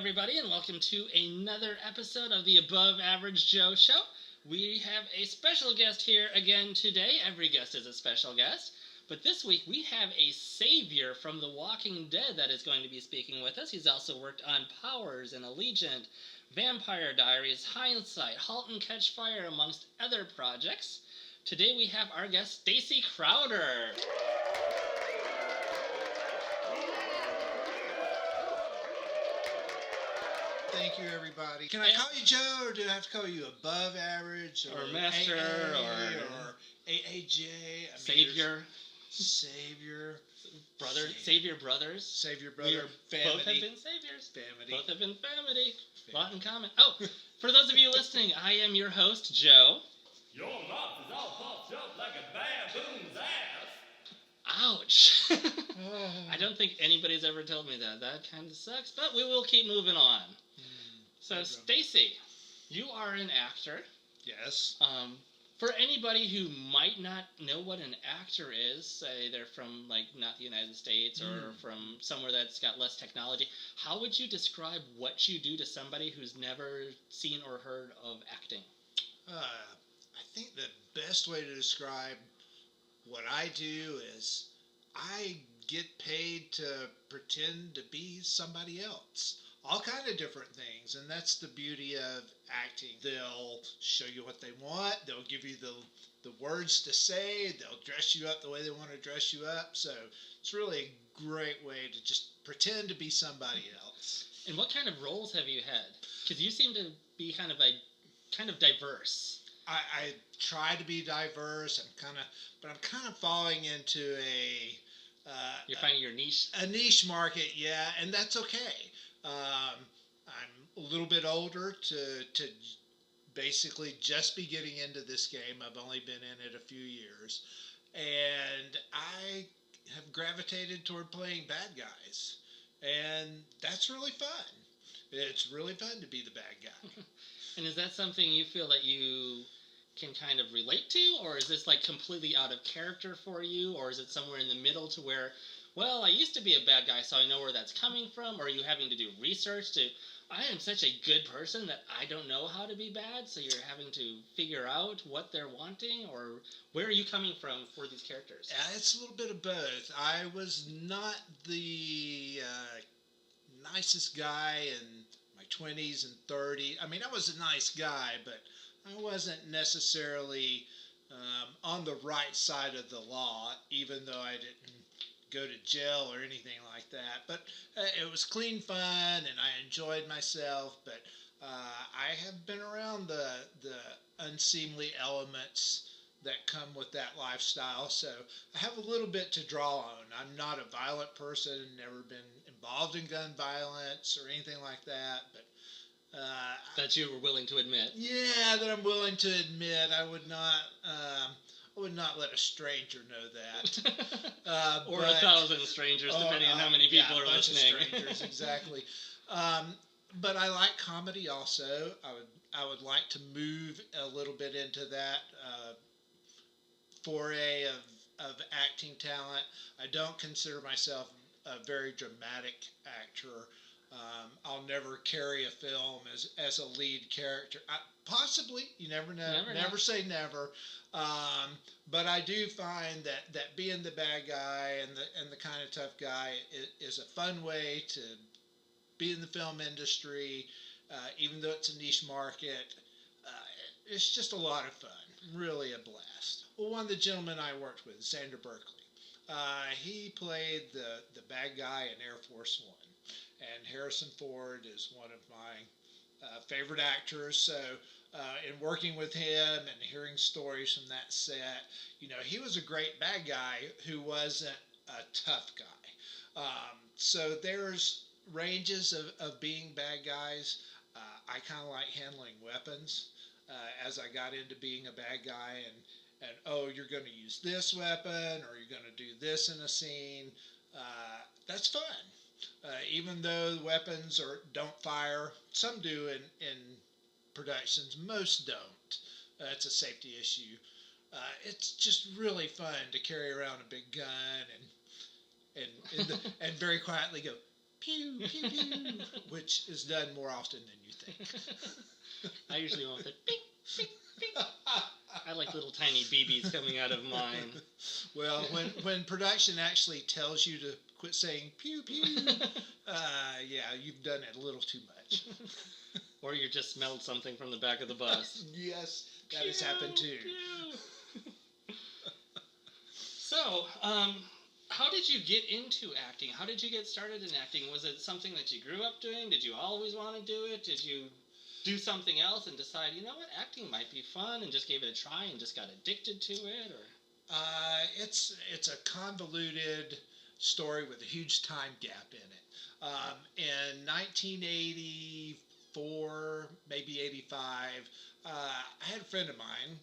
everybody, and welcome to another episode of the Above Average Joe Show. We have a special guest here again today. Every guest is a special guest. But this week we have a savior from The Walking Dead that is going to be speaking with us. He's also worked on Powers and Allegiant, Vampire Diaries, Hindsight, Halt and Catch Fire, amongst other projects. Today we have our guest, STACEY CROWDER. Thank you, everybody. Can I call you Joe, or do I have to call you Above Average, or Master, or AAJ? Savior. Savior Brothers. Savior Brother. Family. Both have been saviors. Family. Both have been family. A lot in common. Oh, for those of you listening, I am your host, Joe. Your mouth is all puffed up like a baboon's ass. Ouch. I don't think anybody's ever told me that. That kind of sucks, but we will keep moving on. So, STACEY, you are an actor. Yes. For anybody who might not know what an actor is, say they're from, not the United States or from somewhere that's got less technology, how would you describe what you do to somebody who's never seen or heard of acting? I think the best way to describe what I do is I get paid to pretend to be somebody else. All kind of different things, and that's the beauty of acting. They'll show you what they want, they'll give you the words to say, they'll dress you up the way they want to dress you up, so it's really a great way to just pretend to be somebody else. And what kind of roles have you had? Because you seem to be kind of diverse. I try to be diverse, but I'm kind of falling into You're finding your niche? A niche market, yeah, and that's okay. I'm a little bit older to basically just be getting into this game. I've only been in it a few years, and I have gravitated toward playing bad guys, and that's really fun. It's really fun to be the bad guy. And is that something you feel that you can kind of relate to, or is this completely out of character for you, or is it somewhere in the middle to where, well, I used to be a bad guy, so I know where that's coming from, or are you having to do research to, I am such a good person that I don't know how to be bad, so you're having to figure out what they're wanting, or where are you coming from for these characters? It's a little bit of both. I was not the nicest guy in my 20s and 30s. I mean, I was a nice guy, but I wasn't necessarily on the right side of the law, even though I didn't go to jail or anything like that. But it was clean fun, and I enjoyed myself. But I have been around the unseemly elements that come with that lifestyle, so I have a little bit to draw on. I'm not a violent person, never been involved in gun violence or anything like that, but that you were willing to admit. Yeah, that I'm willing to admit. I would not let a stranger know that. Or 1,000 strangers, depending on how many people are listening. A bunch of strangers, exactly. But I like comedy also. I would like to move a little bit into that foray of acting talent. I don't consider myself a very dramatic actor. I'll never carry a film as a lead character. Possibly, you never know. Never say never. But I do find that being the bad guy and the kind of tough guy is a fun way to be in the film industry, even though it's a niche market. It's just a lot of fun. Really a blast. Well, one of the gentlemen I worked with, Xander Berkeley, he played the bad guy in Air Force One. And Harrison Ford is one of my favorite actors. So in working with him and hearing stories from that set, he was a great bad guy who wasn't a tough guy. So there's ranges of being bad guys. I kind of like handling weapons as I got into being a bad guy. And you're going to use this weapon, or you're going to do this in a scene. That's fun. Even though the weapons don't fire, some do in productions, most don't. It's a safety issue. It's just really fun to carry around a big gun and very quietly go, pew, pew, pew, which is done more often than you think. I usually want the ping, ping, ping. I like little tiny BBs coming out of mine. Well, when production actually tells you to quit saying pew pew, yeah, you've done it a little too much. Or you just smelled something from the back of the bus. Yes, that has happened too. Pew. So, how did you get into acting? How did you get started in acting? Was it something that you grew up doing? Did you always want to do it? Did you do something else and decide, you know what, acting might be fun, and just gave it a try and just got addicted to it? Or It's a convoluted story with a huge time gap in it. In 1984, maybe 85, I had a friend of mine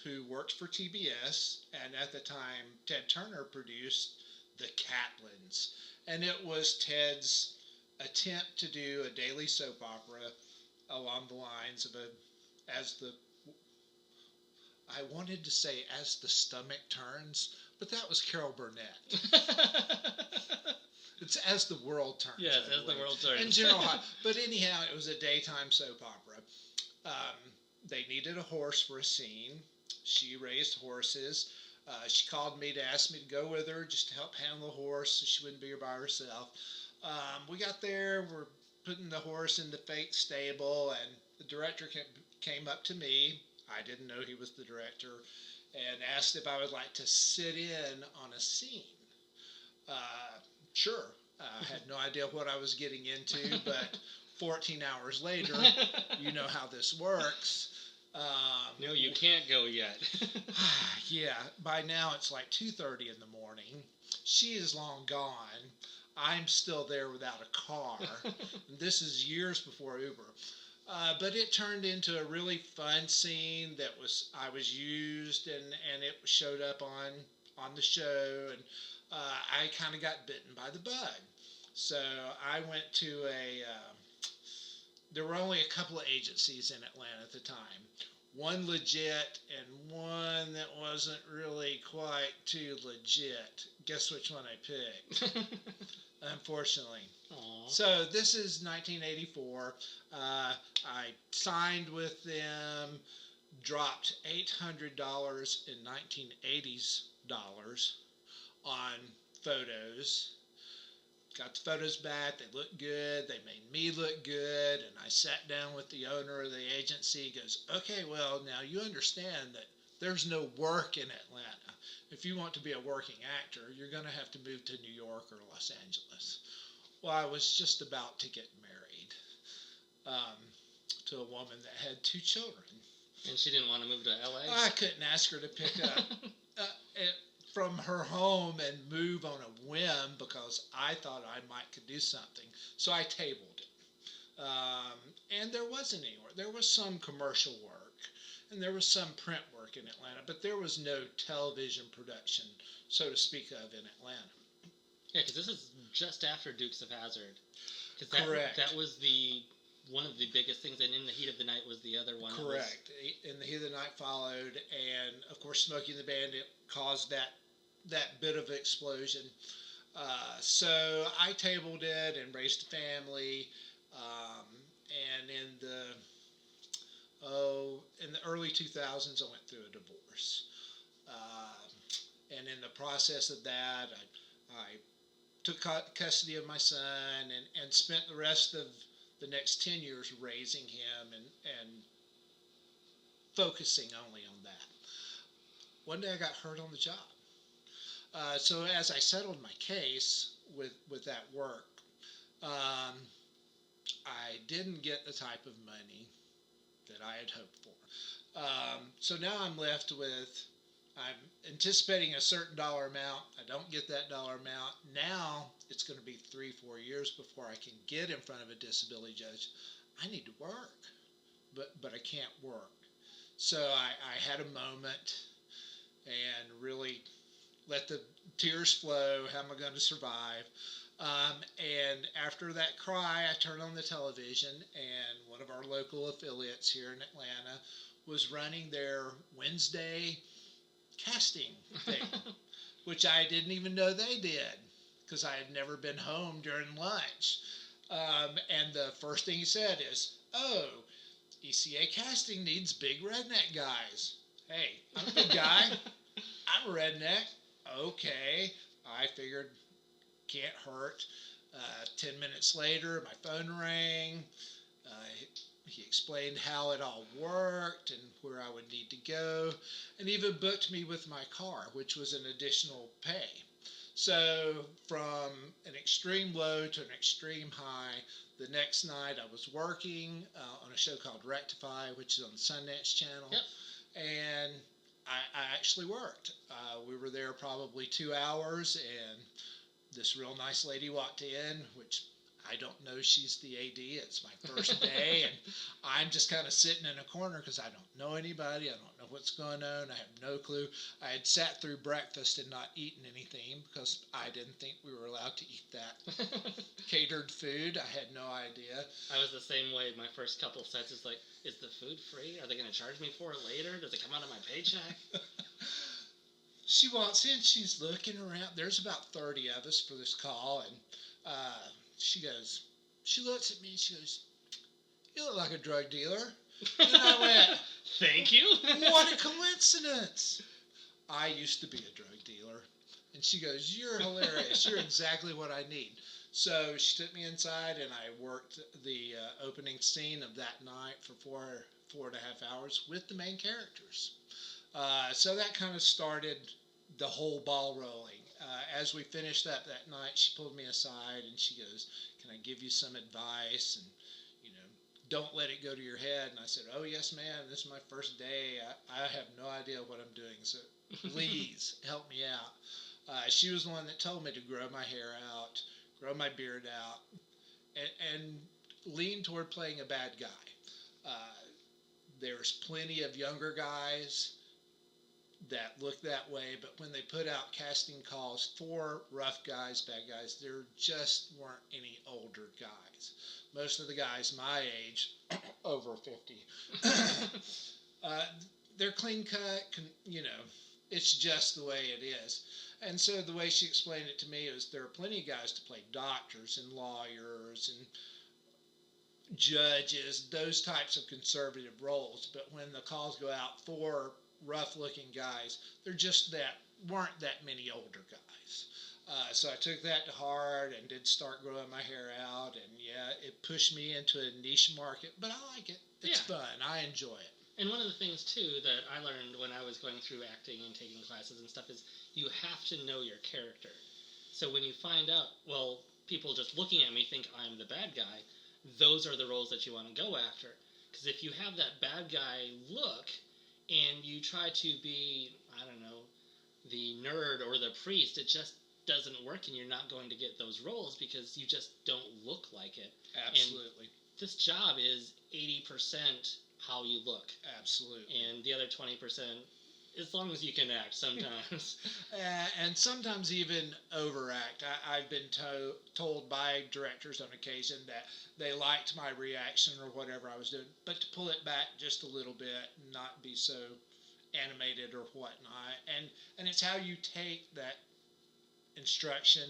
who worked for TBS, and at the time, Ted Turner produced The Catlins, and it was Ted's attempt to do a daily soap opera along the lines of I wanted to say As the Stomach Turns, but that was Carol Burnett. It's As the World Turns. yes, as the world turns. In general, but anyhow, it was a daytime soap opera. They needed a horse for a scene. She raised horses. She called me to ask me to go with her just to help handle the horse so she wouldn't be here by herself. We got there, we're putting the horse in the fake stable, and the director came up to me. I didn't know he was the director, and asked if I would like to sit in on a scene. Sure. I had no idea what I was getting into, but 14 hours later, you know how this works. No, you can't go yet. Yeah, by now it's like 2:30 in the morning. She is long gone. I'm still there without a car. This is years before Uber. But it turned into a really fun scene that I was used, and it showed up on the show, and I kind of got bitten by the bug. So I went to there were only a couple of agencies in Atlanta at the time. One legit and one that wasn't really quite too legit. Guess which one I picked? Unfortunately. Aww. So this is 1984. I signed with them, dropped $800 in 1980s dollars on photos. Got the photos back. They looked good. They made me look good. And I sat down with the owner of the agency. He goes, okay, well, now you understand that there's no work in Atlanta. If you want to be a working actor, you're going to have to move to New York or Los Angeles. Well, I was just about to get married to a woman that had 2 children. And she didn't want to move to LA? I couldn't ask her to pick up from her home and move on a whim because I thought I could do something. So I tabled it. And there wasn't anywhere. There was some commercial work, and there was some print work in Atlanta, but there was no television production, so to speak, of in Atlanta. Yeah, because this is just after Dukes of Hazzard. Correct. That was one of the biggest things, and In the Heat of the Night was the other one. Correct. In the Heat of the Night followed, and of course, Smokey and the Bandit caused that bit of explosion. So I tabled it and raised a family, and in the early 2000s, I went through a divorce, and in the process of that, I took custody of my son and spent the rest of the next 10 years raising him and focusing only on that. One day I got hurt on the job. So as I settled my case with that work, I didn't get the type of money that I had hoped for. So now I'm left with, I'm anticipating a certain dollar amount. I don't get that dollar amount. Now it's going to be 3-4 years before I can get in front of a disability judge. I need to work, but I can't work. So I had a moment and really let the tears flow. How am I going to survive? And after that cry, I turned on the television, and one of our local affiliates here in Atlanta was running their Wednesday casting thing, which I didn't even know they did. because I had never been home during lunch. And the first thing he said is, "Oh, ECA casting needs big redneck guys." Hey, I'm a big guy. I'm a redneck. Okay. I figured, can't hurt. 10 minutes later, my phone rang. He explained how it all worked and where I would need to go, and even booked me with my car, which was an additional pay. So from an extreme low to an extreme high, the next night I was working on a show called Rectify, which is on the Sundance Channel. Yep. And I actually worked. We were there probably 2 hours, and this real nice lady walked in, which I don't know she's the AD. It's my first day, and I'm just kind of sitting in a corner because I don't know anybody. I don't know what's going on. I have no clue. I had sat through breakfast and not eaten anything because I didn't think we were allowed to eat that catered food. I had no idea. I was the same way. My first couple sets is like, is the food free? Are they going to charge me for it later? Does it come out of my paycheck? She walks in, she's looking around. There's about 30 of us for this call, and she looks at me and she goes, "You look like a drug dealer." And I went, "Thank you." "What a coincidence. I used to be a drug dealer." And she goes, "You're hilarious. You're exactly what I need." So she took me inside, and I worked the opening scene of that night for four and a half hours with the main characters. So that kind of started the whole ball rolling. As we finished up that night, she pulled me aside and she goes, "Can I give you some advice? And, don't let it go to your head." And I said, "Oh, yes, ma'am. This is my first day. I have no idea what I'm doing. So please help me out." She was the one that told me to grow my hair out, grow my beard out, and lean toward playing a bad guy. There's plenty of younger guys that look that way, but when they put out casting calls for rough guys, bad guys, there just weren't any older guys. Most of the guys my age, over 50, they're clean cut, it's just the way it is. And so the way she explained it to me is there are plenty of guys to play doctors and lawyers and judges, those types of conservative roles, but when the calls go out for rough-looking guys, there just weren't that many older guys. So I took that to heart and did start growing my hair out, and it pushed me into a niche market, but I like it. It's fun. I enjoy it. And one of the things, too, that I learned when I was going through acting and taking classes and stuff is you have to know your character. So when you find out, well, people just looking at me think I'm the bad guy, those are the roles that you want to go after. Because if you have that bad guy look and you try to be, I don't know, the nerd or the priest, it just doesn't work, and you're not going to get those roles because you just don't look like it. Absolutely. And this job is 80% how you look. Absolutely. And the other 20%, as long as you can act sometimes. And sometimes even overact. I've been told by directors on occasion that they liked my reaction or whatever I was doing, but to pull it back just a little bit and not be so animated or whatnot. And it's how you take that instruction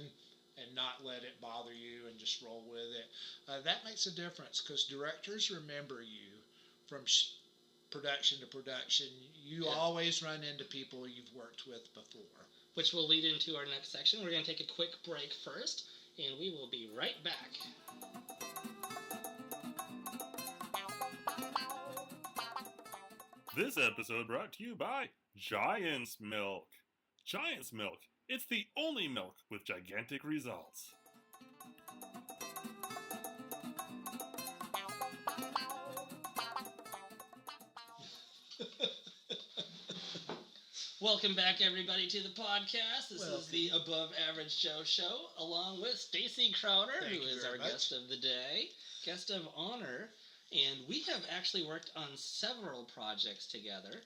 and not let it bother you and just roll with it. That makes a difference because directors remember you from production to production. You always run into people you've worked with before. Which will lead into our next section. We're going to take a quick break first, and we will be right back. This episode brought to you by Giant's Milk. Giant's Milk. It's the only milk with gigantic results. Welcome back, everybody, to the podcast. This is the Above Average Joe Show, along with STACEY CROWDER, who is our guest of the day, guest of honor. And we have actually worked on several projects together.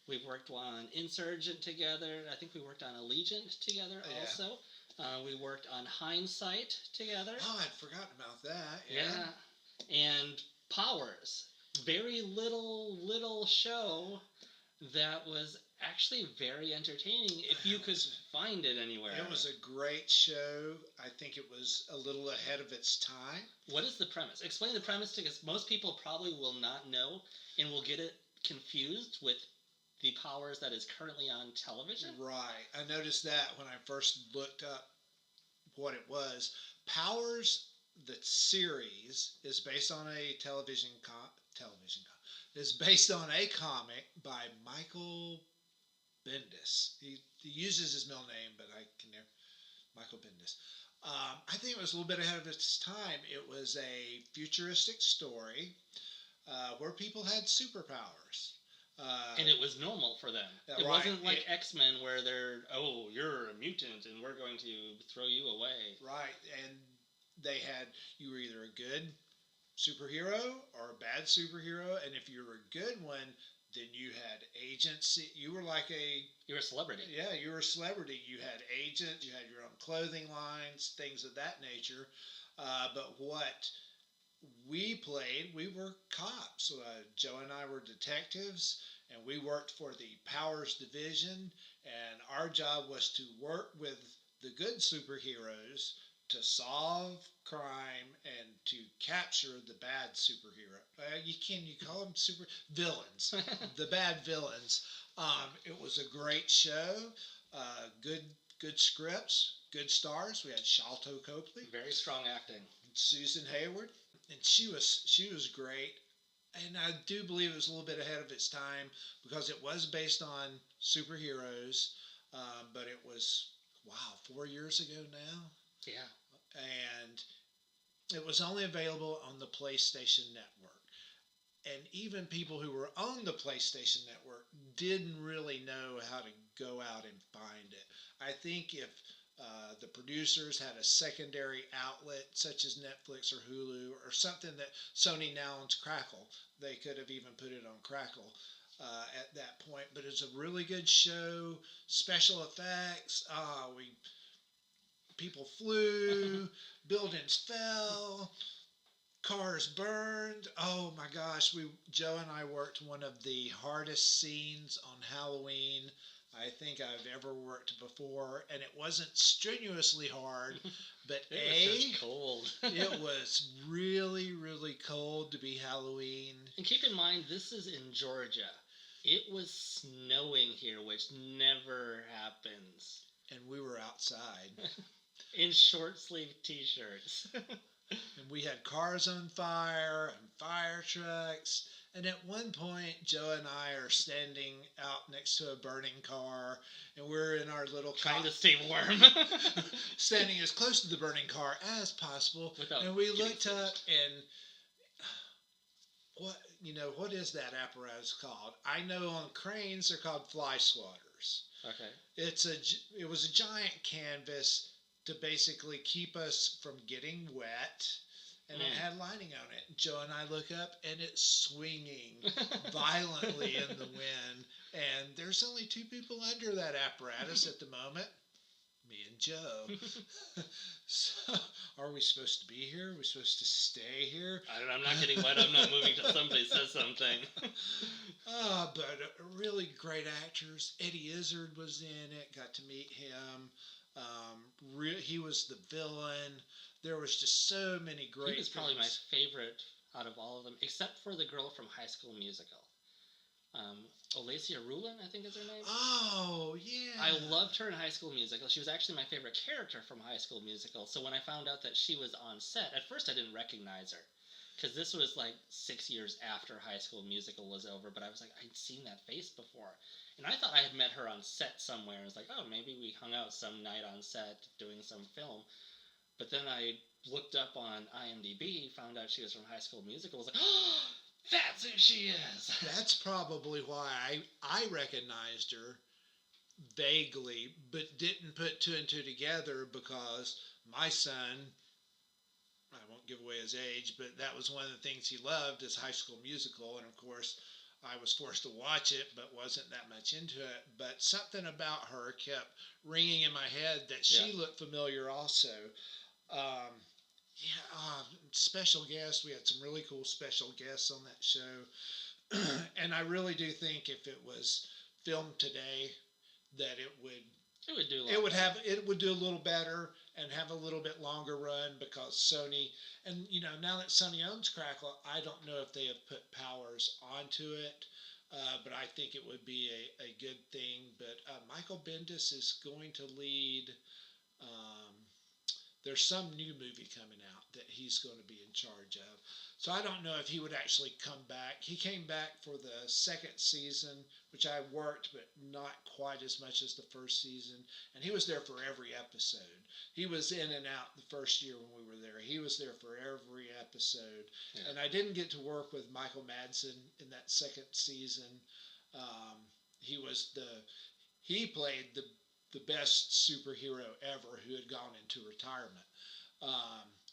We've worked on Insurgent together. I think we worked on Allegiant together also. We worked on Hindsight together. Oh, I'd forgotten about that. Yeah. And Powers. Very little show that was actually very entertaining if you could find it anywhere. It was a great show. I think it was a little ahead of its time. What is the premise? Explain the premise, because most people probably will not know and will get it confused with the Powers that is currently on television. Right. I noticed that when I first looked up what it was. Powers, the series, is based on a is based on a comic by Michael Bendis. He uses his middle name, but I can never. Michael Bendis. I think it was a little bit ahead of its time. It was a futuristic story where people had superpowers. And it was normal for them. It right. wasn't like X-Men where they're, oh, you're a mutant and we're going to throw you away. Right. And you were either a good superhero or a bad superhero. And if you were a good one, then you had agency. You were a celebrity. Yeah, you were a celebrity. You had agents. You had your own clothing lines, things of that nature. But what we played, we were cops. Joe and I were detectives, and we worked for the Powers Division. And our job was to work with the good superheroes to solve crime and to capture the bad superhero. You call them super villains, the bad villains. It was a great show. Good scripts, good stars. We had Shalto Copley, very strong acting. Susan Hayward, and she was great. And I do believe it was a little bit ahead of its time because it was based on superheroes, but it was 4 years ago now. Yeah. And it was only available on the PlayStation Network. And even people who were on the PlayStation Network didn't really know how to go out and find it. I think if the producers had a secondary outlet such as Netflix or Hulu or something that Sony now owns, Crackle, they could have even put it on Crackle at that point. But it's a really good show. Special effects. People flew, buildings fell, cars burned. Oh my gosh, Joe and I worked one of the hardest scenes on Halloween I think I've ever worked before, and it wasn't strenuously hard, but it was just cold. It was really, really cold to be Halloween. And keep in mind, this is in Georgia. It was snowing here, which never happens. And we were outside. In short-sleeve t-shirts. And we had cars on fire and fire trucks. And at one point, Joe and I are standing out next to a burning car, and we're in our little trying to stay warm, standing as close to the burning car as possible. And we looked up, and what is that apparatus called? I know on cranes they're called fly swatters. Okay. It was a giant canvas to basically keep us from getting wet. And it had lining on it. Joe and I look up, and it's swinging violently in the wind. And there's only two people under that apparatus at the moment, me and Joe. So, are we supposed to be here? Are we supposed to stay here? I'm not getting wet. I'm not moving till somebody says something. But really great actors. Eddie Izzard was in it. Got to meet him. He was the villain. There was just so many great. He was probably my favorite out of all of them, except for the girl from High School Musical. Olacia Rulin, I think is her name. Oh, yeah. I loved her in High School Musical. She was actually my favorite character from High School Musical. So when I found out that she was on set, at first I didn't recognize her. Because this was like 6 years after High School Musical was over. But I was like, I'd seen that face before. And I thought I had met her on set somewhere. I was like, oh, maybe we hung out some night on set doing some film. But then I looked up on IMDb, found out she was from High School Musical. I was like, oh, that's who she is. That's probably why I recognized her vaguely, but didn't put two and two together because my son, I won't give away his age, but that was one of the things he loved is High School Musical. And of course, I was forced to watch it, but wasn't that much into it. But something about her kept ringing in my head that she looked familiar also. Special guests. We had some really cool special guests on that show. And I really do think if it was filmed today, that it would do a little better and have a little bit longer run, because Sony, and now that Sony owns Crackle, I don't know if they have put powers onto it, but I think it would be a good thing. But Michael Bendis is going to lead. There's some new movie coming out that he's going to be in charge of. So I don't know if he would actually come back. He came back for the second season, which I worked, but not quite as much as the first season. And he was there for every episode. He was in and out the first year when we were there. He was there for every episode. Yeah. And I didn't get to work with Michael Madsen in that second season. He played the best superhero ever who had gone into retirement.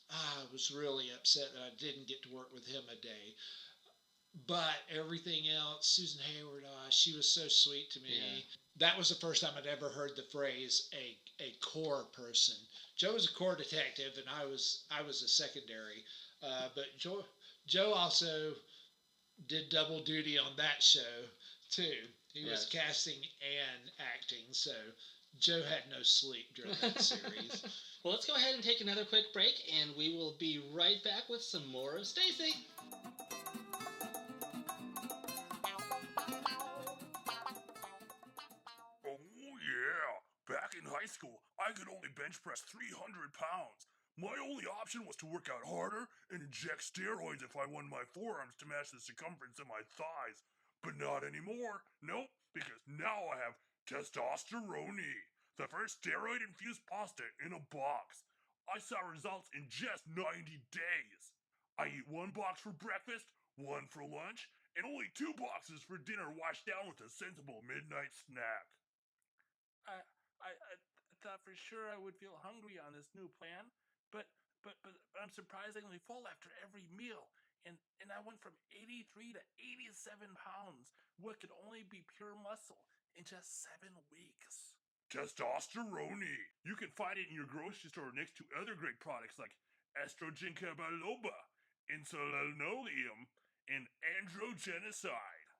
I was really upset that I didn't get to work with him a day. But everything else, Susan Hayward, she was so sweet to me. Yeah. That was the first time I'd ever heard the phrase a core person. Joe was a core detective, and I was a secondary. But Joe also did double duty on that show too. He was casting and acting, so Joe had no sleep during that series. Well, let's go ahead and take another quick break, and we will be right back with some more of Stacy. Oh, yeah. Back in high school, I could only bench press 300 pounds. My only option was to work out harder and inject steroids if I wanted my forearms to match the circumference of my thighs. But not anymore. Nope, because now I have testosterone, the first steroid-infused pasta in a box. I saw results in just 90 days. I eat 1 box for breakfast, 1 for lunch, and only 2 boxes for dinner washed down with a sensible midnight snack. I thought for sure I would feel hungry on this new plan, but I'm surprisingly full after every meal. And I went from 83 to 87 pounds, what could only be pure muscle, in just 7 weeks. Testosterone. You can find it in your grocery store next to other great products like estrogen biloba, insulinolium, and androgenicide.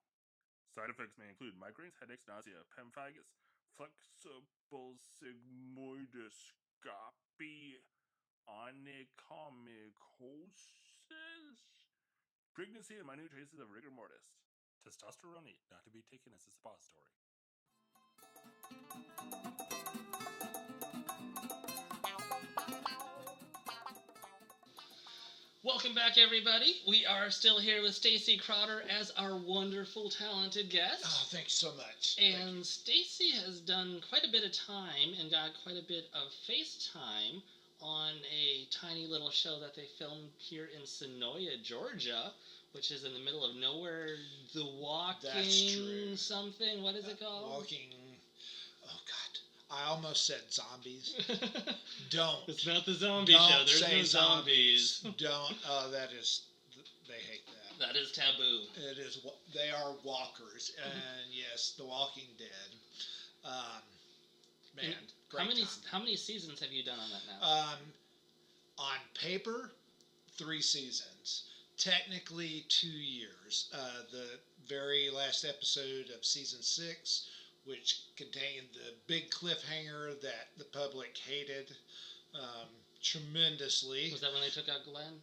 Side effects may include migraines, headaches, nausea, pemphigus, flexible sigmoidoscopy, onychomycosis, pregnancy, and minute traces of rigor mortis. Testosterone, not to be taken as a suppository. Welcome back, everybody. We are still here with Stacy Crowder as our wonderful, talented guest. Oh, thanks so much. And Stacy has done quite a bit of time and got quite a bit of face time on a tiny little show that they filmed here in Sonoya, Georgia, which is in the middle of nowhere. The Walking... That's true. Something. What is it called? Walking... Oh, God. I almost said zombies. Don't. It's not the zombie show. There's no zombies. Don't. Oh, that is... They hate that. That is taboo. It is. They are walkers. And yes, The Walking Dead. Man, great how many seasons have you done on that now? On paper, 3 seasons. Technically, 2 years. The very last episode of season 6, which contained the big cliffhanger that the public hated tremendously. Was that when they took out Glenn?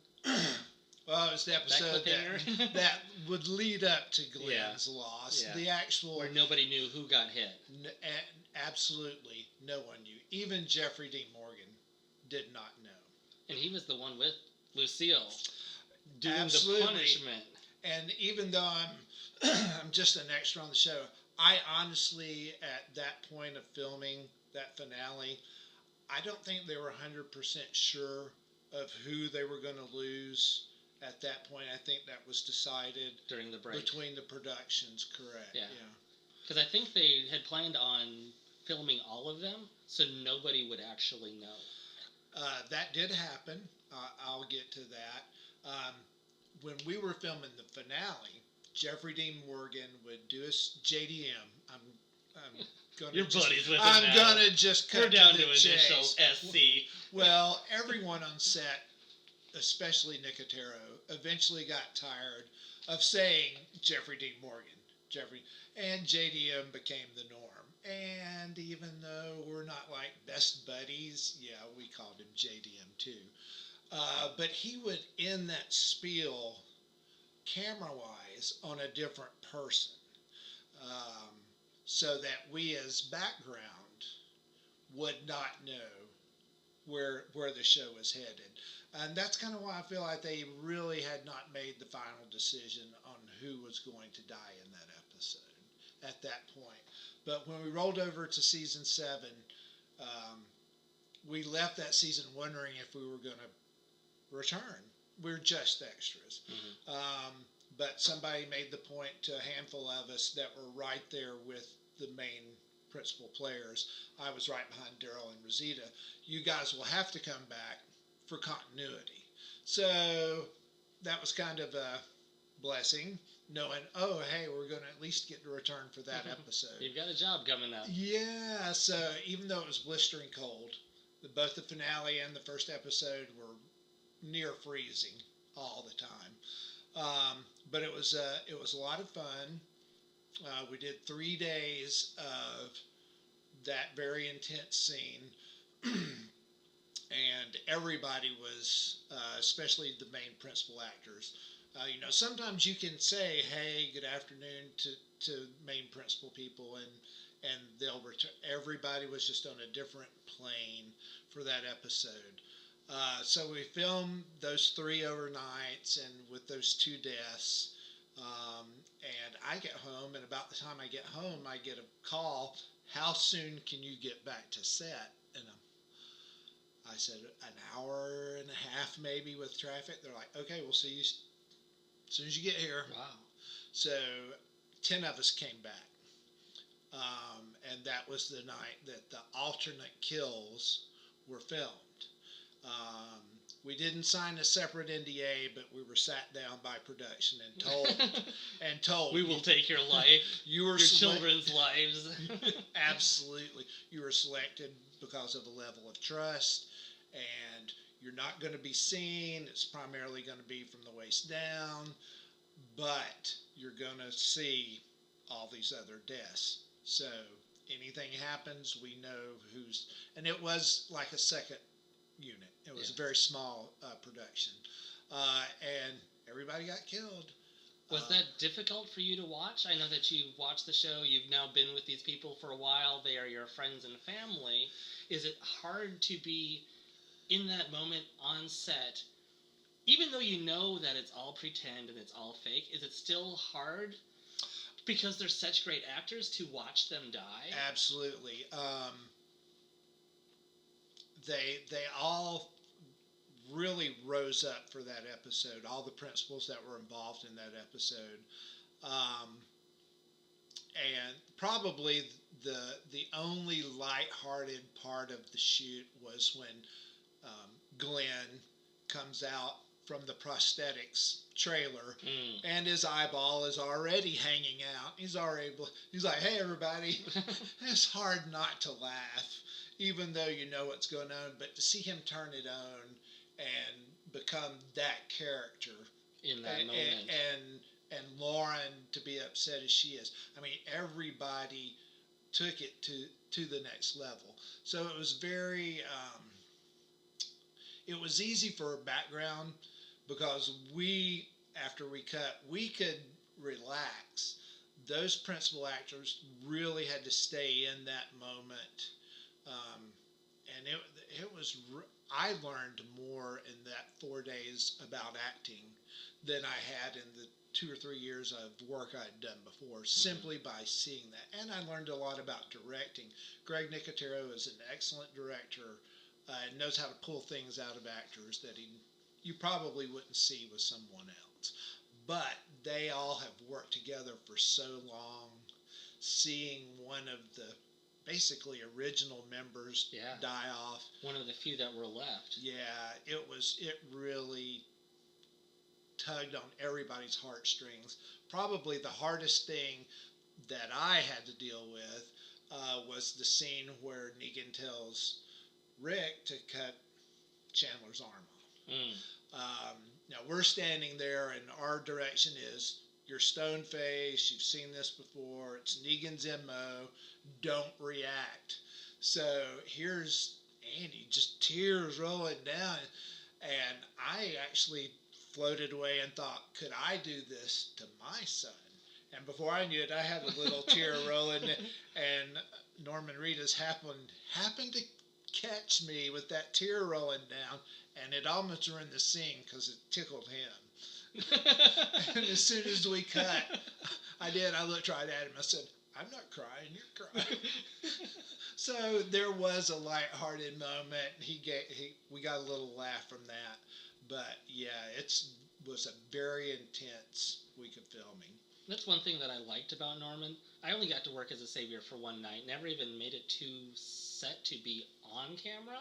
Well, it was the episode that would lead up to Glenn's loss. Yeah. The actual... Where nobody knew who got hit. Absolutely no one knew. Even Jeffrey Dean Morgan did not know. And he was the one with Lucille doing Absolutely. The punishment. And even though I'm just an extra on the show, I honestly, at that point of filming that finale, I don't think they were 100% sure of who they were going to lose at that point. I think that was decided during the break between the productions. Correct. Yeah. Because I think they had planned on filming all of them, so nobody would actually know. That did happen. I'll get to that. When we were filming the finale, Jeffrey Dean Morgan would do us JDM. I'm gonna Your buddies with him I'm now. gonna just cut We're down to to the initials chase. SC. Well, everyone on set, especially Nicotero, eventually got tired of saying Jeffrey Dean Morgan. Jeffrey, and JDM became the norm. And even though we're not like best buddies, yeah, we called him JDM too. But he would end that spiel camera-wise on a different person, um, so that we as background would not know where the show was headed. And that's kind of why I feel like they really had not made the final decision on who was going to die in that episode at that point. But when we rolled over to season 7, we left that season wondering if we were going to return. We're just extras. But somebody made the point to a handful of us that were right there with the main principal players. I was right behind Daryl and Rosita. You guys will have to come back for continuity. So that was kind of a blessing, knowing, oh, hey, we're going to at least get to return for that episode. You've got a job coming up. Yeah, so even though it was blistering cold, both the finale and the first episode were near freezing all the time. But it was a lot of fun. We did 3 days of that very intense scene, and everybody was, especially the main principal actors. Sometimes you can say, "Hey, good afternoon" to main principal people, and they'll return. Everybody was just on a different plane for that episode. So we filmed those 3 overnights, and with those 2 deaths. And I get home, and about the time I get home, I get a call. How soon can you get back to set? And I said an hour and a half, maybe, with traffic. They're like, okay, we'll see you as soon as you get here. Wow. So 10 of us came back. And that was the night that the alternate kills were filmed. We didn't sign a separate NDA, but we were sat down by production and told we will take your life, your children's lives. Absolutely. You were selected because of a level of trust, and you're not going to be seen. It's primarily going to be from the waist down, but you're going to see all these other deaths. So anything happens, we know who's... And it was like a second unit. It was a very small production. And everybody got killed. Was that difficult for you to watch? I know that you've watched the show. You've now been with these people for a while. They are your friends and family. Is it hard to be in that moment on set, even though you know that it's all pretend and it's all fake? Is it still hard because they're such great actors to watch them die? Absolutely. They all really rose up for that episode, all the principals that were involved in that episode. And probably the only lighthearted part of the shoot was when Glenn comes out from the prosthetics trailer and his eyeball is already hanging out. He's like, hey, everybody. It's hard not to laugh, even though you know what's going on, but to see him turn it on and become that character in that moment, and Lauren to be upset as she is. I mean, everybody took it to the next level. So it was very, it was easy for background because after we cut, we could relax. Those principal actors really had to stay in that moment. And it was, I learned more in that 4 days about acting than I had in the 2 or 3 years of work I'd done before, simply by seeing that. And I learned a lot about directing. Greg Nicotero is an excellent director and knows how to pull things out of actors that you probably wouldn't see with someone else. But they all have worked together for so long. Seeing one of the basically original members die off. One of the few that were left. Yeah, it really tugged on everybody's heartstrings. Probably the hardest thing that I had to deal with was the scene where Negan tells Rick to cut Chandler's arm off. Now we're standing there and our direction is you're stone faced. You've seen this before. It's Negan's MO. Don't react. So here's Andy, just tears rolling down. And I actually floated away and thought, could I do this to my son? And before I knew it, I had a little tear rolling, and Norman Reedus happened to catch me with that tear rolling down, and it almost ruined the scene because it tickled him. And as soon as we cut, I looked right at him. I said, I'm not crying, you're crying. So there was a lighthearted moment. We got a little laugh from that. But yeah, it was a very intense week of filming. That's one thing that I liked about Norman. I only got to work as a savior for one night. Never even made it to set to be on camera,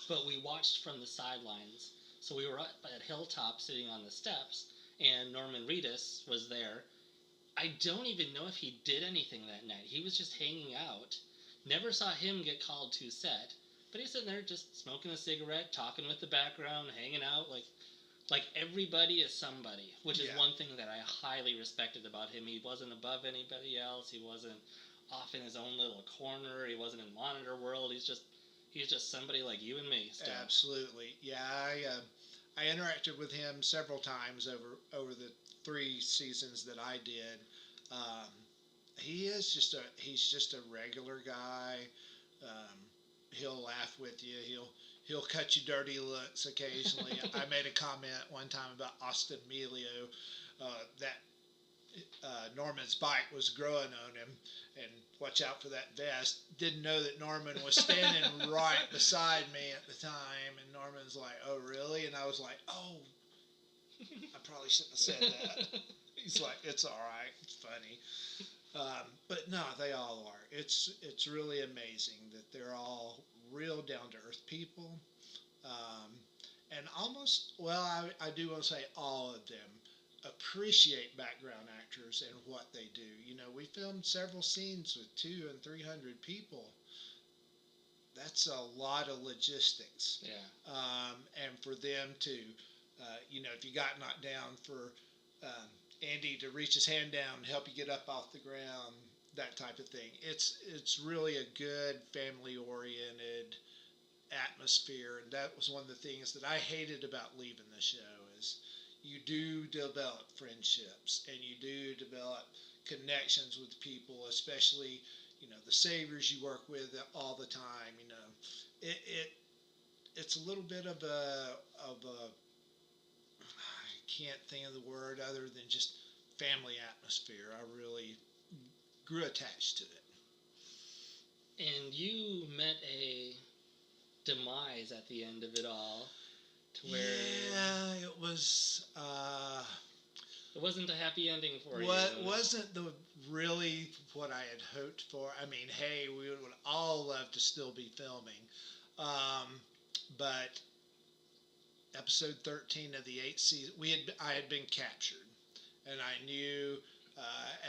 but we watched from the sidelines. So we were up at Hilltop sitting on the steps, and Norman Reedus was there. I don't even know if he did anything that night. He was just hanging out. Never saw him get called to set, but he's sitting there just smoking a cigarette, talking with the background, hanging out like everybody is somebody, which is one thing that I highly respected about him. He wasn't above anybody else. He wasn't off in his own little corner. He wasn't in monitor world. He's just somebody like you and me still. Absolutely. Yeah, I interacted with him several times over the 3 seasons that I did. He's just a regular guy. He'll laugh with you. He'll cut you dirty looks occasionally. I made a comment one time about Austin Melio, that Norman's bite was growing on him, and watch out for that vest. Didn't know that Norman was standing right beside me at the time, and Norman's like, oh, really? And I was like, oh, I probably shouldn't have said that. He's like, it's all right. It's funny. But no, they all are. It's really amazing that they're all real down-to-earth people. And almost, I do want to say all of them appreciate background actors and what they do. You know, we filmed several scenes with 200 and 300 people. That's a lot of logistics. Yeah. And for them to, if you got knocked down, for Andy to reach his hand down and help you get up off the ground, that type of thing. It's really a good family-oriented atmosphere, and that was one of the things that I hated about leaving the show is you do develop friendships and you do develop connections with people, especially the saviors you work with all the time. It's a little bit of a I can't think of the word other than just family atmosphere. I really grew attached to it. And you met a demise at the end of it all, to where it was. It wasn't a happy ending for you. Wasn't really what I had hoped for. I mean, hey, we would all love to still be filming, but episode 13 of the 8th season, I had been captured, and I knew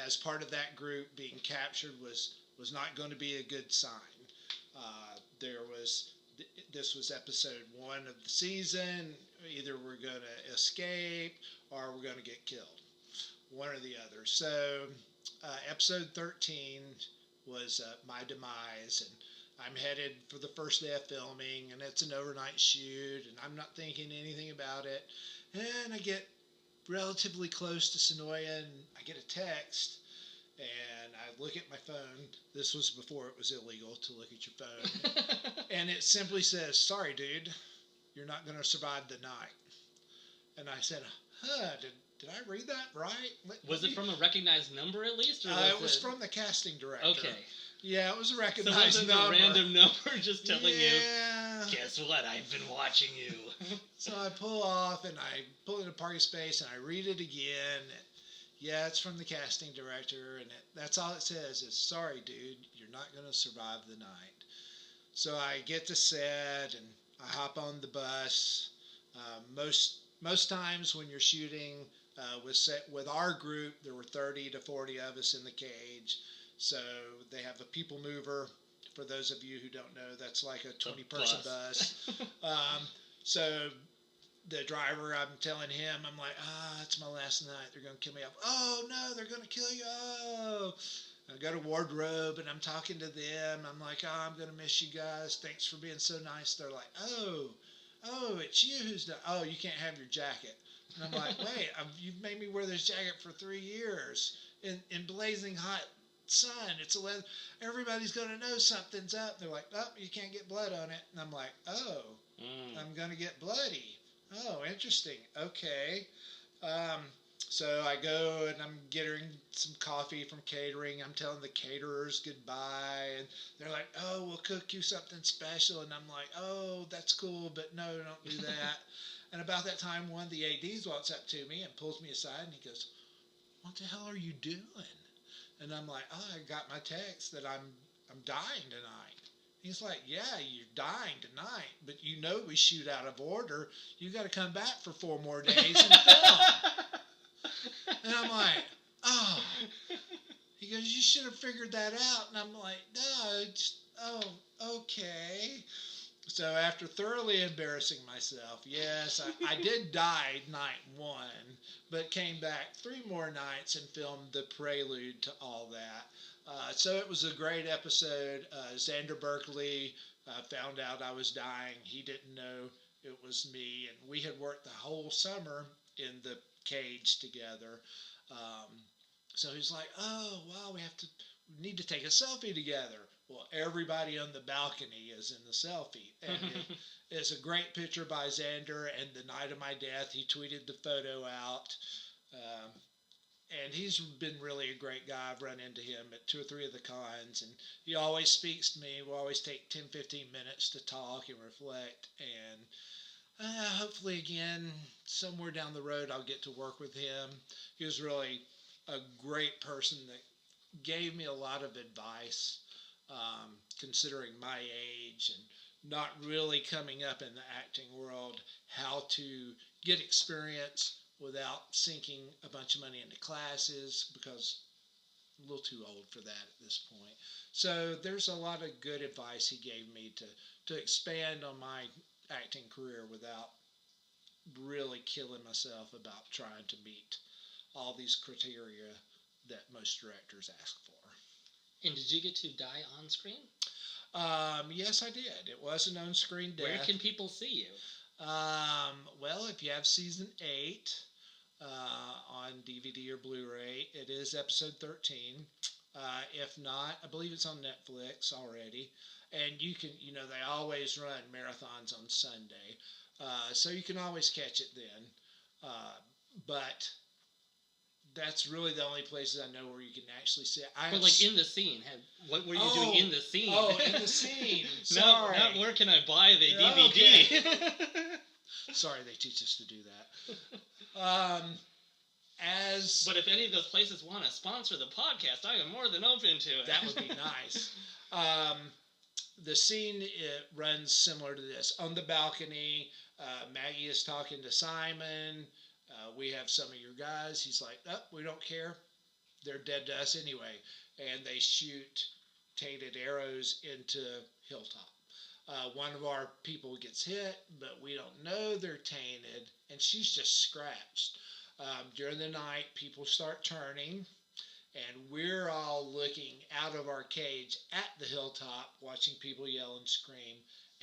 as part of that group, being captured was not going to be a good sign. This was episode 1 of the season. Either we're going to escape or we're going to get killed, one or the other. So episode 13 was my demise, and I'm headed for the first day of filming, and it's an overnight shoot, and I'm not thinking anything about it. And I get relatively close to Sonoya, and I get a text, and I look at my phone. This was before it was illegal to look at your phone. And it simply says, sorry, dude, you're not going to survive the night. And I said, did I read that right? Was it from a recognized number at least? Or it was from the casting director. Okay. Yeah, it was a recognized number. So it wasn't a random number just telling you, Yeah. guess what, I've been watching you. So I pull off, and I pull in a parking space, and I read it again. Yeah, it's from the casting director, and that's all it says is, sorry, dude, you're not going to survive the night. So I get to set, and I hop on the bus. Most times when you're shooting with our group, there were 30 to 40 of us in the cage. So they have a people mover. For those of you who don't know, that's like a 20-person bus. So the driver, I'm telling him, I'm like, it's my last night. They're going to kill me off. Oh, no, they're going to kill you. Oh. I go to wardrobe, and I'm talking to them. I'm like, I'm going to miss you guys. Thanks for being so nice. They're like, oh, it's you who's done. Oh, you can't have your jacket. And I'm like, wait, you've made me wear this jacket for 3 years in blazing hot sun. It's 11. Everybody's going to know something's up. They're like, you can't get blood on it. And I'm like, I'm going to get bloody. Oh, interesting. Okay. So I go and I'm getting some coffee from catering. I'm telling the caterers goodbye. And they're like, oh, we'll cook you something special. And I'm like, oh, that's cool, but no, don't do that. And about that time, one of the ADs walks up to me and pulls me aside and he goes, what the hell are you doing? And I'm like, I got my text that I'm dying tonight. He's like, yeah, you're dying tonight, but you know we shoot out of order. You got to come back for 4 more days and film. And I'm like, oh. He goes, you should have figured that out. And I'm like, no, okay. So after thoroughly embarrassing myself, yes, I did die night 1, but came back 3 more nights and filmed the prelude to all that. So it was a great episode. Xander Berkeley found out I was dying. He didn't know it was me. And we had worked the whole summer in the cage together. So he's like, oh, wow, we need to take a selfie together. Well, everybody on the balcony is in the selfie. And it's a great picture by Xander. And the night of my death, he tweeted the photo out. And he's been really a great guy. I've run into him at 2 or 3 of the cons. And he always speaks to me. We'll always take 10, 15 minutes to talk and reflect. And hopefully, again, somewhere down the road, I'll get to work with him. He was really a great person that gave me a lot of advice. Considering my age and not really coming up in the acting world, how to get experience without sinking a bunch of money into classes, because I'm a little too old for that at this point. So there's a lot of good advice he gave me to expand on my acting career without really killing myself about trying to meet all these criteria that most directors ask for. And did you get to die on screen? Yes, I did. It was an on-screen death. Where can people see you? Well, if you have season 8 on DVD or Blu-ray, it is episode 13. If not, I believe it's on Netflix already. And you can, they always run marathons on Sunday. So you can always catch it then. But that's really the only places I know where you can actually see it. But like in the scene, what were you doing in the scene? Oh, in the scene. Sorry. Not where can I buy the DVD? Okay. Sorry, they teach us to do that. But if any of those places want to sponsor the podcast, I am more than open to it. That would be nice. The scene, it runs similar to this. On the balcony, Maggie is talking to Simon. We have some of your guys. He's like, we don't care. They're dead to us anyway. And they shoot tainted arrows into Hilltop. One of our people gets hit, but we don't know they're tainted. And she's just scratched. During the night, people start turning. And we're all looking out of our cage at the Hilltop, watching people yell and scream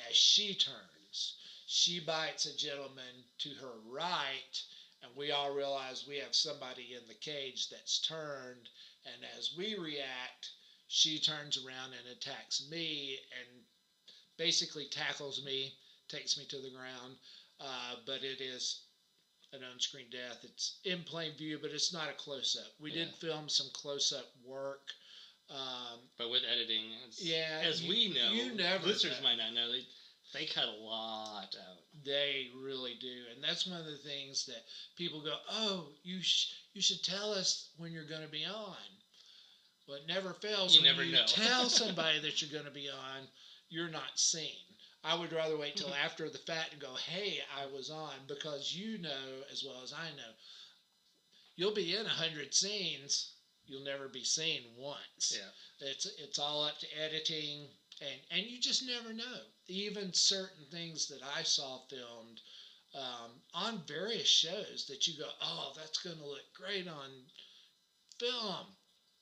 as she turns. She bites a gentleman to her right. And we all realize we have somebody in the cage that's turned. And as we react, she turns around and attacks me and basically tackles me, takes me to the ground. But it is an on-screen death. It's in plain view, but it's not a close-up. We did film some close-up work. But with editing, we know, listeners might not know, they cut a lot out. They really do. And that's one of the things that people go, oh, you should tell us when you're going to be on. Well, it never fails. You never know. Tell somebody that you're going to be on, you're not seen. I would rather wait till after the fact and go, hey, I was on, because you know as well as I know. You'll be in 100 scenes. You'll never be seen once. Yeah. It's all up to editing. And you just never know. Even certain things that I saw filmed, on various shows that you go, oh, that's going to look great on film,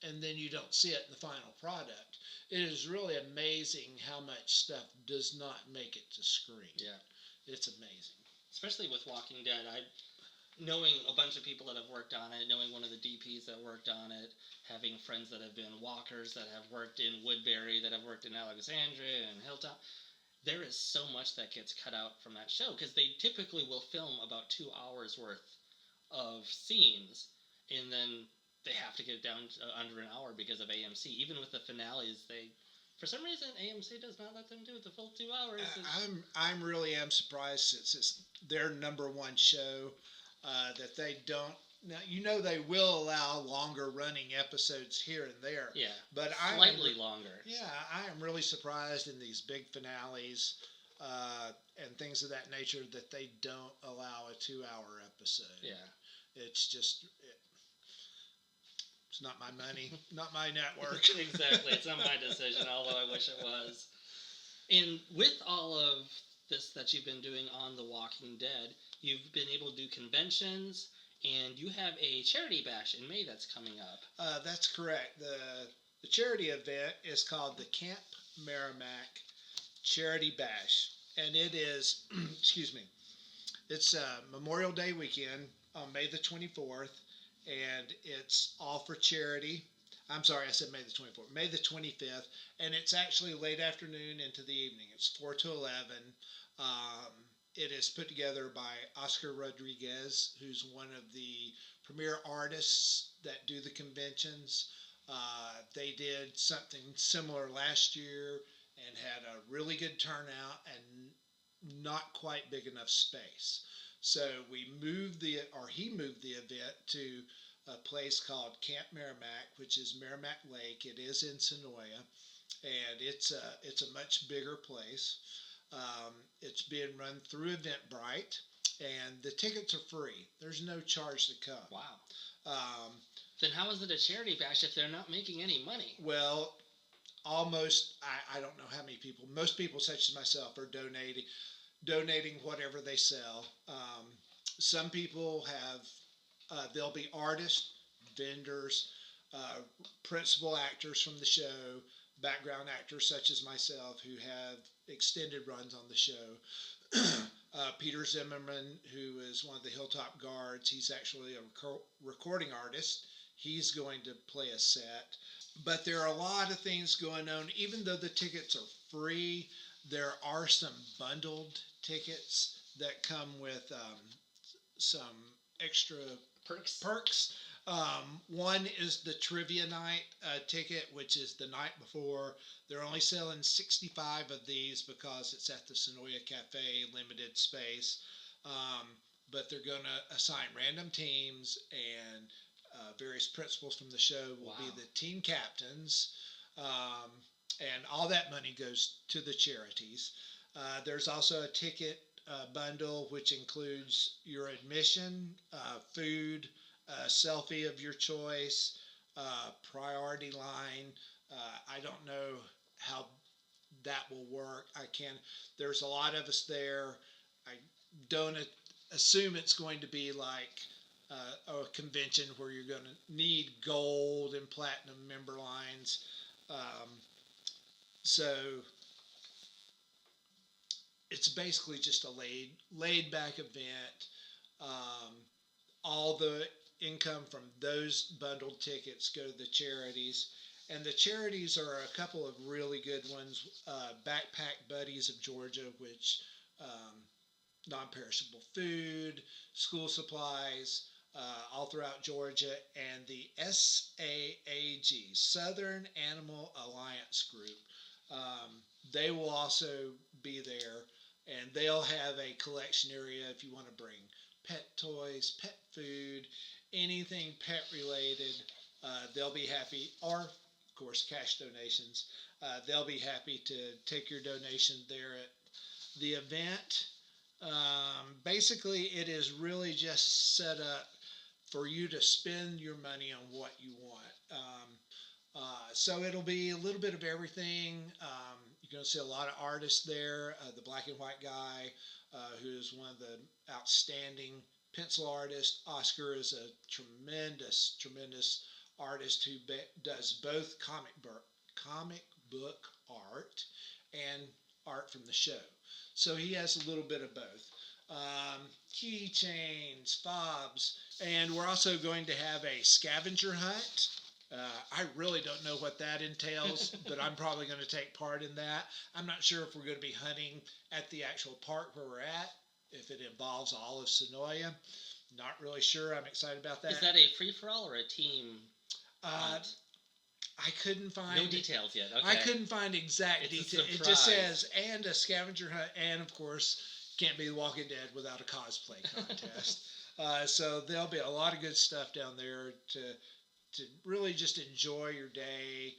and then you don't see it in the final product. It is really amazing how much stuff does not make it to screen. Yeah. It's amazing. Especially with Walking Dead, knowing a bunch of people that have worked on it, knowing one of the DPs that worked on it, having friends that have been walkers that have worked in Woodbury, that have worked in Alexandria and Hilltop, there is so much that gets cut out from that show because they typically will film about 2 hours worth of scenes, and then they have to get it down to under an hour because of AMC. Even with the finales, for some reason, AMC does not let them do the full 2 hours. I'm really am surprised since it's their number one show that they don't. Now, they will allow longer running episodes here and there. Yeah, but slightly longer. Yeah, I am really surprised in these big finales and things of that nature that they don't allow a 2-hour episode. Yeah. It's just, it's not my money, not my network. Exactly. It's not my decision, although I wish it was. And with all of this that you've been doing on The Walking Dead, you've been able to do conventions, and you have a charity bash in May that's coming up. That's correct. The charity event is called the Camp Merrimack Charity Bash, and it is, excuse me, it's Memorial Day weekend on May the 24th, and it's all for charity. I'm sorry, I said May the 24th. May the 25th, and it's actually late afternoon into the evening. It's 4 to 11. It is put together by Oscar Rodriguez, who's one of the premier artists that do the conventions. They did something similar last year and had a really good turnout and not quite big enough space. So he moved the event to a place called Camp Merrimack, which is Merrimack Lake. It is in Sonoya, and it's a much bigger place. It's being run through Eventbrite, and the tickets are free. There's no charge to come. Wow. Then how is it a charity bash if they're not making any money? Well, almost, I don't know how many people. Most people, such as myself, are donating whatever they sell. Some people have, they'll be artists, vendors, principal actors from the show, background actors such as myself who have extended runs on the show. Peter Zimmerman, who is one of the Hilltop Guards, he's actually a recording artist. He's going to play a set. But there are a lot of things going on. Even though the tickets are free, there are some bundled tickets that come with some extra perks. One is the trivia night ticket, which is the night before. They're only selling 65 of these because it's at the Sonoya Cafe, limited space. But they're going to assign random teams, and various principals from the show will be the team captains. And all that money goes to the charities. There's also a ticket bundle, which includes your admission, food, selfie of your choice, priority line. I don't know how that will work. There's a lot of us there. I don't assume it's going to be like a convention where you're going to need gold and platinum member lines. So it's basically just a laid back event. All the income from those bundled tickets go to the charities, and the charities are a couple of really good ones. Backpack Buddies of Georgia, which non-perishable food, school supplies, all throughout Georgia, and the SAAG, Southern Animal Alliance Group. They will also be there, and they'll have a collection area if you want to bring pet toys, pet food, anything pet related. They'll be happy, or of course cash donations. They'll be happy to take your donation there at the event. Basically, it is really just set up for you to spend your money on what you want. So it'll be a little bit of everything. You going to see a lot of artists there. The black and white guy, who is one of the outstanding pencil artists. Oscar is a tremendous, tremendous artist who does both comic book art and art from the show. So he has a little bit of both. Keychains, fobs, and we're also going to have a scavenger hunt. I really don't know what that entails, but I'm probably going to take part in that. I'm not sure if we're going to be hunting at the actual park where we're at, if it involves all of Sonoya. Not really sure. I'm excited about that. Is that a free-for-all or a team hunt? I couldn't find... No details yet. Okay. I couldn't find exact details. It just says, and a scavenger hunt, and of course, can't be The Walking Dead without a cosplay contest. So there'll be a lot of good stuff down there to really just enjoy your day.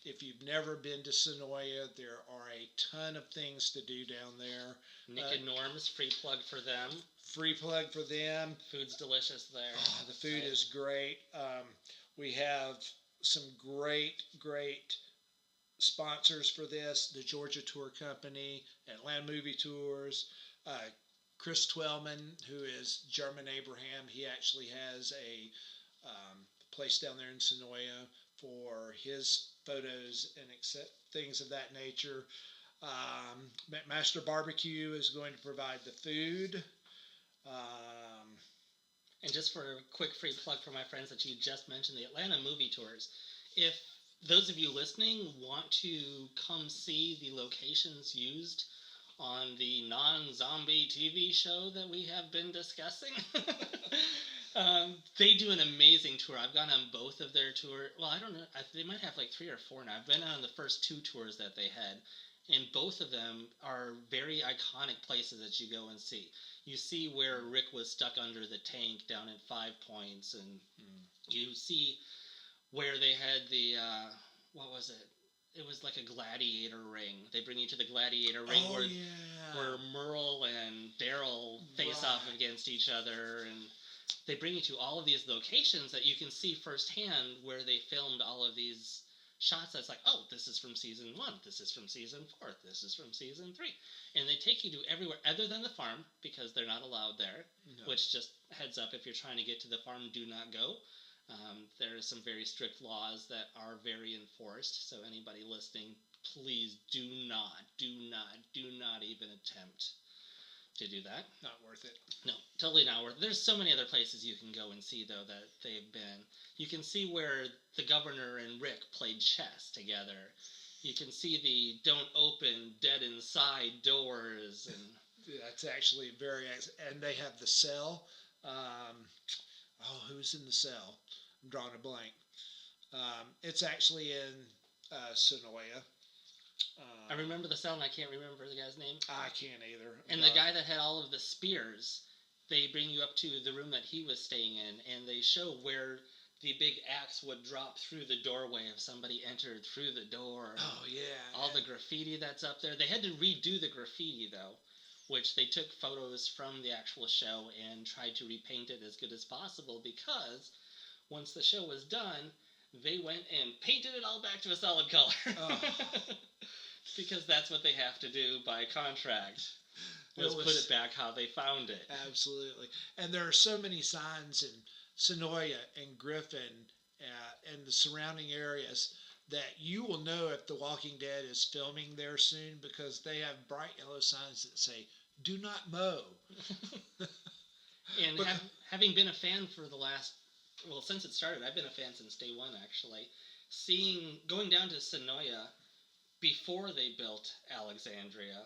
If you've never been to Sonoya, there are a ton of things to do down there. Nick and Norm's, free plug for them. Free plug for them. Food's delicious there. Oh, the food is great. We have some great sponsors for this. The Georgia Tour Company, Atlanta Movie Tours, Chris Twellman, who is German Abraham. He actually has a place down there in Sonoya for his photos and things of that nature. McMaster Barbecue is going to provide the food. And just for a quick free plug for my friends that you just mentioned, the Atlanta Movie Tours. If those of you listening want to come see the locations used on the non-zombie TV show that we have been discussing, they do an amazing tour. I've gone on both of their tours. Well, I don't know. They might have like 3 or 4 now. I've been on the first 2 tours that they had, and both of them are very iconic places that you go and see. You see where Rick was stuck under the tank down at 5 Points, and you see where they had the, what was it? It was like a gladiator ring. They bring you to the gladiator ring where Merle and Daryl face off against each other, and they bring you to all of these locations that you can see firsthand where they filmed all of these shots. That's like, oh, this is from season 1, this is from season 4, this is from season 3. And they take you to everywhere other than the farm, because they're not allowed there, which, just heads up, if you're trying to get to the farm, do not go. There are some very strict laws that are very enforced, so anybody listening, please do not even attempt to do that. Not worth it. No, totally not worth it. There's so many other places you can go and see, though, that they've been. You can see where the governor and Rick played chess together. You can see the don't open, dead inside doors. And that's actually very... And they have the cell. Who's in the cell? I'm drawing a blank. It's actually in Sonoya. I remember the cell, and I can't remember the guy's name. I can't either. And the guy that had all of the spears, they bring you up to the room that he was staying in, and they show where the big axe would drop through the doorway if somebody entered through the door. Oh, yeah. All the graffiti that's up there. They had to redo the graffiti, though, which they took photos from the actual show and tried to repaint it as good as possible, because once the show was done, they went and painted it all back to a solid color. Oh. Because that's what they have to do by contract. Let's put it back how they found it. Absolutely. And there are so many signs in Sonoya and Griffin and the surrounding areas that you will know if The Walking Dead is filming there soon, because they have bright yellow signs that say, "Do not mow." And having been a fan for the last, since it started, I've been a fan since day one, actually. Going down to Sonoya before they built Alexandria,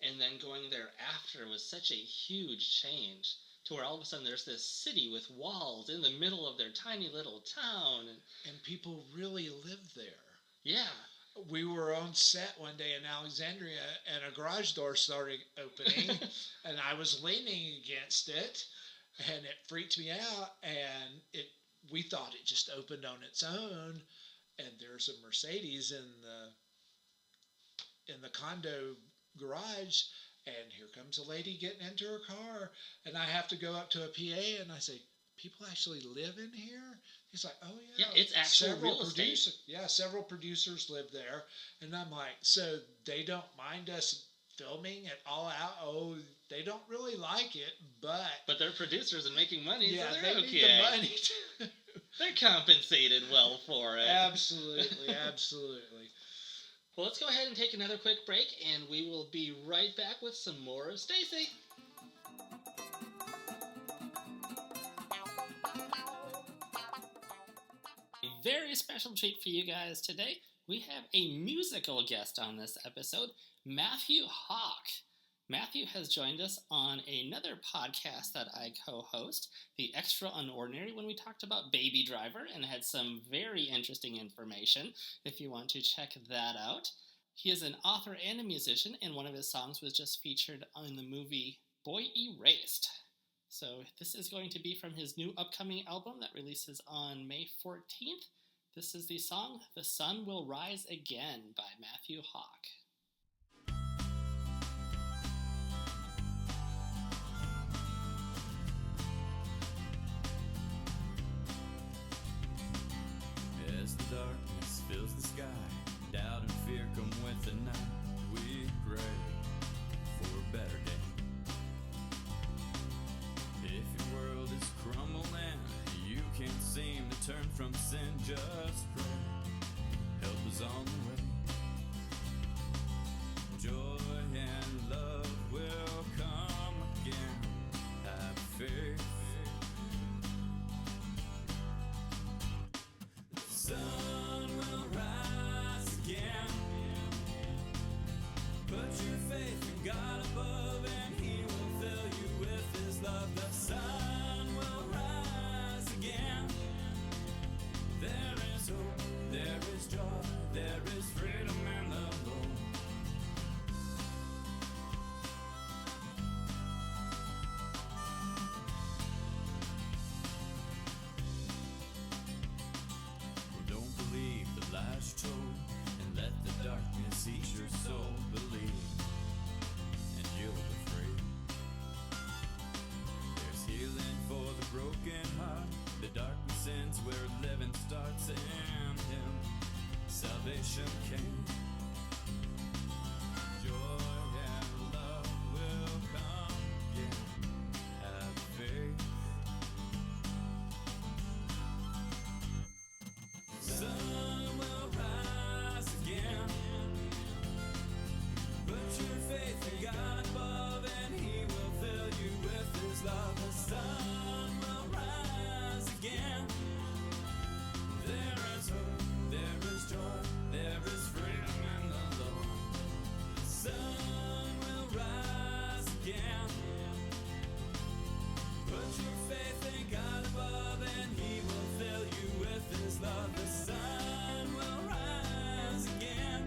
and then going there after, was such a huge change, to where all of a sudden there's this city with walls in the middle of their tiny little town. And people really live there. Yeah. We were on set one day in Alexandria, and a garage door started opening, and I was leaning against it, and it freaked me out, and we thought it just opened on its own, and there's a Mercedes in the condo garage, and here comes a lady getting into her car, and I have to go up to a PA, and I say, "People actually live in here?" He's like, oh Yeah, it's actual real estate. Several producers live there. And I'm like, so they don't mind us filming it all out? Oh, they don't really like it, But they're producers and making money, yeah, so they're they okay. need the money too. They're compensated well for it. Absolutely, absolutely. Well, let's go ahead and take another quick break, and we will be right back with some more of Stacy. A very special treat for you guys today. We have a musical guest on this episode, Matthew Hawk. Matthew has joined us on another podcast that I co-host, The Extra Unordinary, when we talked about Baby Driver and had some very interesting information if you want to check that out. He is an author and a musician, and one of his songs was just featured in the movie Boy Erased. So this is going to be from his new upcoming album that releases on May 14th. This is the song The Sun Will Rise Again by Matthew Hawk. As the darkness fills the sky, doubt and fear come with the night. We pray for a better day. If your world is crumbling, you can't seem to turn from sin, just pray. Help is on the way. Joy and love will come again. Have faith. The sun will rise again. Put your faith in God above, and He will fill you with His love. The sun will rise again. There is hope, there is joy, there is freedom in the Lord. Don't believe the lies told, and let the darkness eat your soul. Believe, and you'll be free. There's healing for the broken heart. The darkness ends where living starts, in Him salvation came. Joy and love will come again. Have faith. Sun will rise again. Put your faith in God above, and He will fill you with His love. The sun will rise again. There is hope, there is joy, there is freedom in the Lord. The sun will rise again. Put your faith in God above, and He will fill you with His love. The sun will rise again.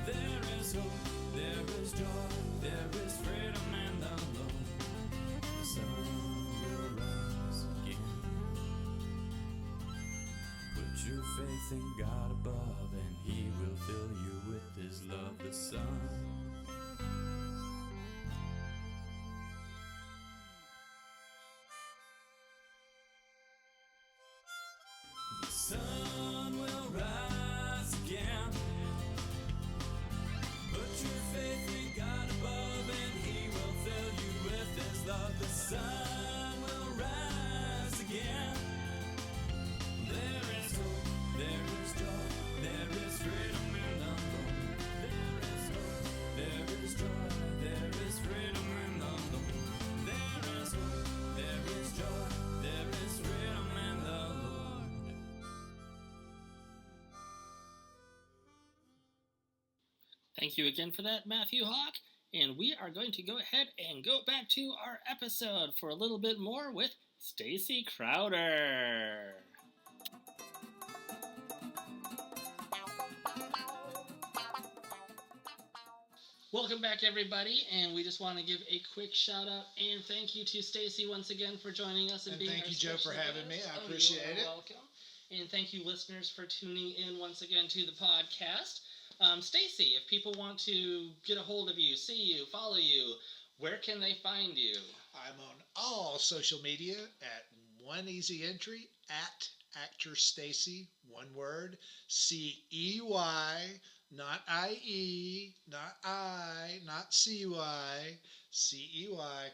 There is hope, there is joy, there is freedom in the Lord. The sun will rise again. Put your faith in God above, and He will fill you with His love. The sun. The sun will rise again. Put your faith in God above, and He will fill you with His love. The sun will rise again. There is hope, there is joy, there is freedom in the Lord. There is hope, there is joy, there is freedom in the Lord. There is hope, there is joy, there is freedom in the Lord. Thank you again for that, Matthew Hawk. And we are going to go ahead and go back to our episode for a little bit more with STACEY CROWDER. Welcome back, everybody, and we just want to give a quick shout out and thank you to Stacy once again for joining us and being thank our you, Joe, for special having me. guest. I appreciate you are it. Welcome, and thank you, listeners, for tuning in once again to the podcast. Stacy, if people want to get a hold of you, see you, follow you, where can they find you? I'm on all social media at one easy entry at actor Stacy, one word, CEY, not IE, not I, not CY, CEY.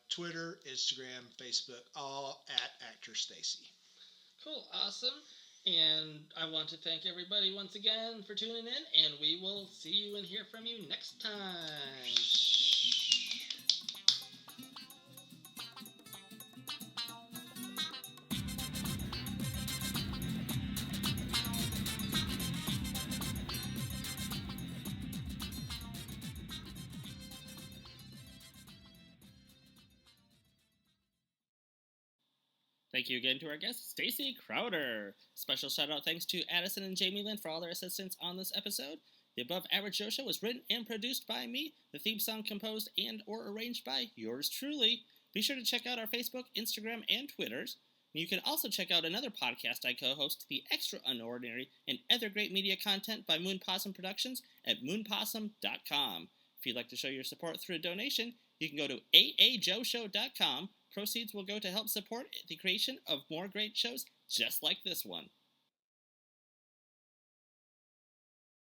Twitter, Instagram, Facebook, all at actor Stacy. Cool, awesome. And I want to thank everybody once again for tuning in, and we will see you and hear from you next time. Thank you again to our guest, STACEY CROWDER. Special shout out thanks to Addison and Jamie Lynn for all their assistance on this episode. The Above Average Joe Show was written and produced by me. The theme song composed and or arranged by yours truly. Be sure to check out our Facebook, Instagram, and Twitters. You can also check out another podcast I co-host, The Extra Unordinary, and other great media content by Moon Possum Productions at moonpossum.com. If you'd like to show your support through a donation, you can go to aajoeshow.com. Proceeds will go to help support the creation of more great shows just like this one.